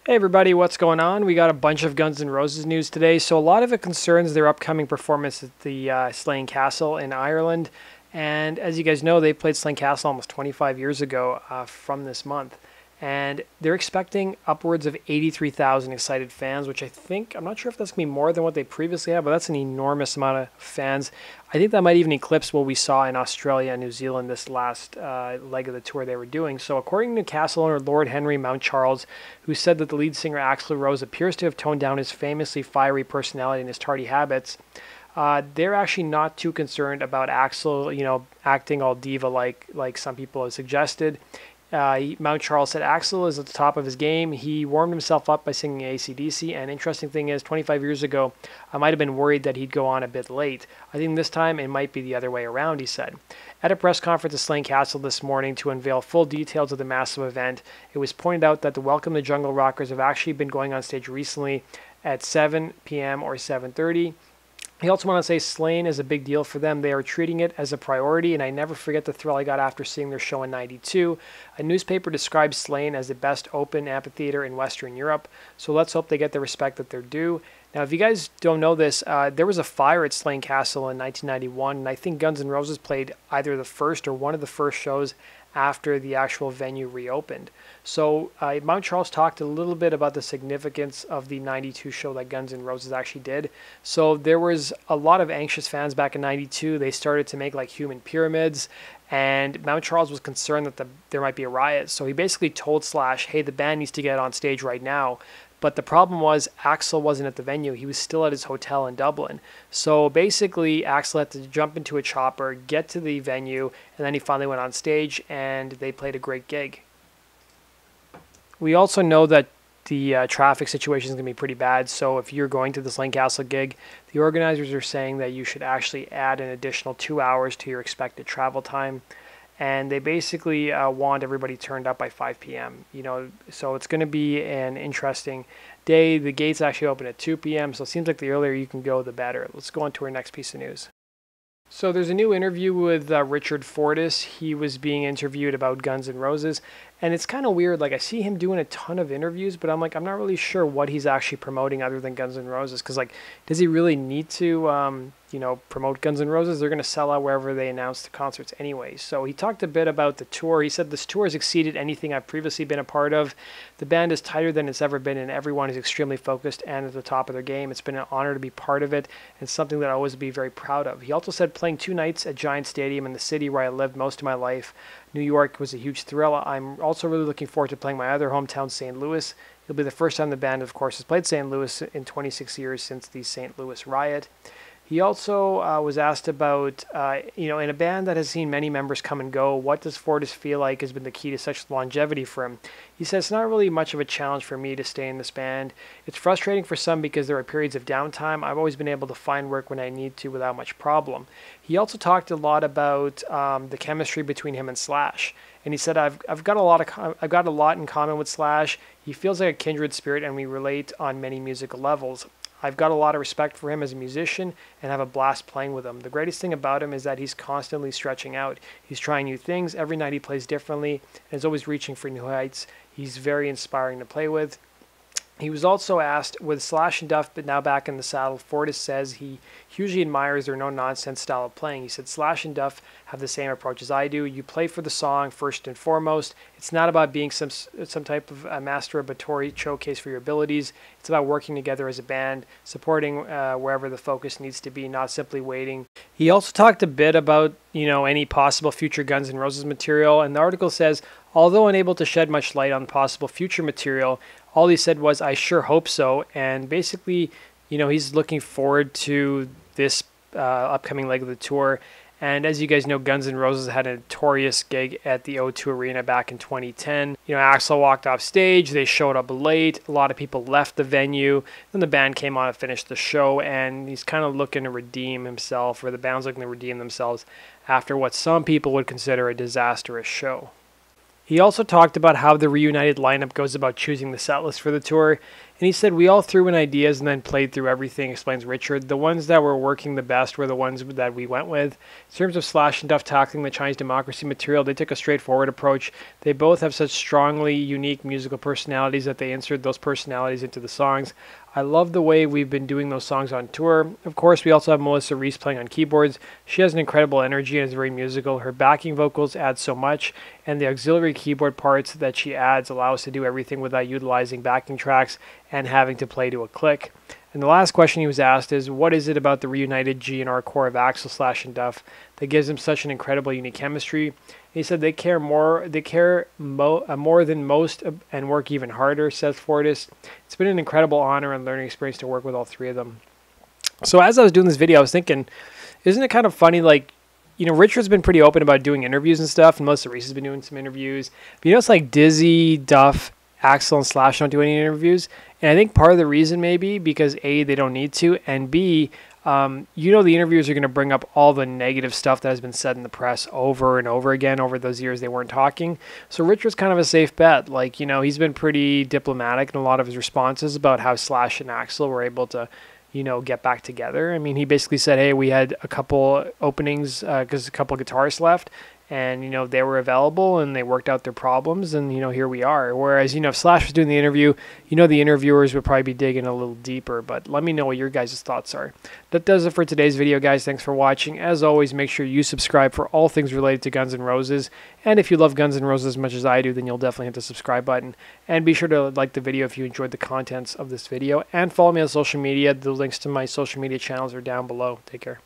Hey everybody, what's going on? We got a bunch of Guns N' Roses news today. So a lot of it concerns their upcoming performance at the Slane Castle in Ireland. And as you guys know, they played Slane Castle almost 25 years ago from this month. And they're expecting upwards of 83,000 excited fans, which I'm not sure if that's going to be more than what they previously had, but that's an enormous amount of fans. I think that might even eclipse what we saw in Australia and New Zealand this last leg of the tour they were doing. So according to castle owner Lord Henry Mount Charles, who said that the lead singer Axl Rose appears to have toned down his famously fiery personality and his tardy habits, they're actually not too concerned about Axl, acting all diva-like some people have suggested. Mount Charles said Axl is at the top of his game. He warmed himself up by singing AC/DC, and interesting thing is, 25 years ago, I might have been worried that he'd go on a bit late. I think this time it might be the other way around, he said. At a press conference at Slane Castle this morning to unveil full details of the massive event, it was pointed out that the Welcome the Jungle Rockers have actually been going on stage recently at 7 p.m. or 7:30. He also wanted to say Slane is a big deal for them. They are treating it as a priority, and I never forget the thrill I got after seeing their show in '92. A newspaper described Slane as the best open amphitheater in Western Europe, so let's hope they get the respect that they're due. Now, if you guys don't know this, there was a fire at Slane Castle in 1991, and I think Guns N' Roses played either the first or one of the first shows after the actual venue reopened. So Mount Charles talked a little bit about the significance of the 92 show that Guns N' Roses actually did. So there was a lot of anxious fans back in 92. They started to make like human pyramids, and Mount Charles was concerned that there might be a riot. So he basically told Slash, hey, the band needs to get on stage right now. But the problem was Axl wasn't at the venue. He was still at his hotel in Dublin. So basically, Axl had to jump into a chopper, get to the venue, and then he finally went on stage, and they played a great gig. We also know that the traffic situation is going to be pretty bad. So if you're going to the Slane Castle gig, the organizers are saying that you should actually add an additional 2 hours to your expected travel time. And they basically want everybody turned up by 5 p.m. So it's going to be an interesting day. The gates actually open at 2 p.m., so it seems like the earlier you can go, the better. Let's go on to our next piece of news. So there's a new interview with Richard Fortus. He was being interviewed about Guns N' Roses, and it's kind of weird. Like, I see him doing a ton of interviews, but I'm not really sure what he's actually promoting other than Guns N' Roses. Because, does he really need to, promote Guns N' Roses? They're going to sell out wherever they announce the concerts anyway. So he talked a bit about the tour. He said this tour has exceeded anything I've previously been a part of. The band is tighter than it's ever been, and everyone is extremely focused and at the top of their game. It's been an honor to be part of it, and something that I'll always be very proud of. He also said playing 2 nights at Giant Stadium in the city where I lived most of my life, New York, was a huge thrill. I'm also really looking forward to playing my other hometown, St. Louis. It'll be the first time the band, of course, has played St. Louis in 26 years since the St. Louis riot. He also was asked about, in a band that has seen many members come and go, what does Fortus feel like has been the key to such longevity for him? He says, it's not really much of a challenge for me to stay in this band. It's frustrating for some because there are periods of downtime. I've always been able to find work when I need to without much problem. He also talked a lot about the chemistry between him and Slash. And he said, I've got a lot in common with Slash. He feels like a kindred spirit, and we relate on many musical levels. I've got a lot of respect for him as a musician and have a blast playing with him. The greatest thing about him is that he's constantly stretching out. He's trying new things. Every night he plays differently and is always reaching for new heights. He's very inspiring to play with. He was also asked, with Slash and Duff but now back in the saddle, Fortus says he hugely admires their no-nonsense style of playing. He said, Slash and Duff have the same approach as I do. You play for the song first and foremost. It's not about being some type of masturbatory showcase for your abilities. It's about working together as a band, supporting wherever the focus needs to be, not simply waiting. He also talked a bit about, any possible future Guns N' Roses material, and the article says, although unable to shed much light on possible future material, all he said was, I sure hope so. And basically, he's looking forward to this upcoming leg of the tour. And as you guys know, Guns N' Roses had a notorious gig at the O2 Arena back in 2010. Axl walked off stage. They showed up late. A lot of people left the venue. Then the band came on and finished the show. And he's kind of looking to redeem himself, or the band's looking to redeem themselves after what some people would consider a disastrous show. He also talked about how the reunited lineup goes about choosing the set list for the tour, And he said, we all threw in ideas and then played through everything, explains Richard. The ones that were working the best were the ones that we went with. In terms of Slash and Duff tackling the Chinese democracy material, they took a straightforward approach. They both have such strongly unique musical personalities that they insert those personalities into the songs. I love the way we've been doing those songs on tour. Of course, we also have Melissa Reese playing on keyboards. She has an incredible energy and is very musical. Her backing vocals add so much, and the auxiliary keyboard parts that she adds allow us to do everything without utilizing backing tracks and having to play to a click. And the last question he was asked is, what is it about the reunited GNR core of Axl, Slash, and Duff that gives them such an incredible unique chemistry? He said they care more than most and work even harder, says Fortus. It's been an incredible honor and learning experience to work with all three of them. So as I was doing this video, I was thinking, isn't it kind of funny, like, you know, Richard's been pretty open about doing interviews and stuff, and Melissa Reese has been doing some interviews. But you know, it's like Dizzy, Duff, Axl, and Slash don't do any interviews. And I think part of the reason maybe because A, they don't need to, and B, you know, the interviewers are going to bring up all the negative stuff that has been said in the press over and over again over those years they weren't talking. So Richard's kind of a safe bet. Like, you know, he's been pretty diplomatic in a lot of his responses about how Slash and Axl were able to, you know, get back together. I mean, he basically said, hey, we had a couple openings because a couple guitarists left. And, you know, they were available and they worked out their problems and, you know, here we are. Whereas, you know, if Slash was doing the interview, you know, the interviewers would probably be digging a little deeper. But let me know what your guys' thoughts are. That does it for today's video, guys. Thanks for watching. As always, make sure you subscribe for all things related to Guns N' Roses. And if you love Guns N' Roses as much as I do, then you'll definitely hit the subscribe button. And be sure to like the video if you enjoyed the contents of this video. And follow me on social media. The links to my social media channels are down below. Take care.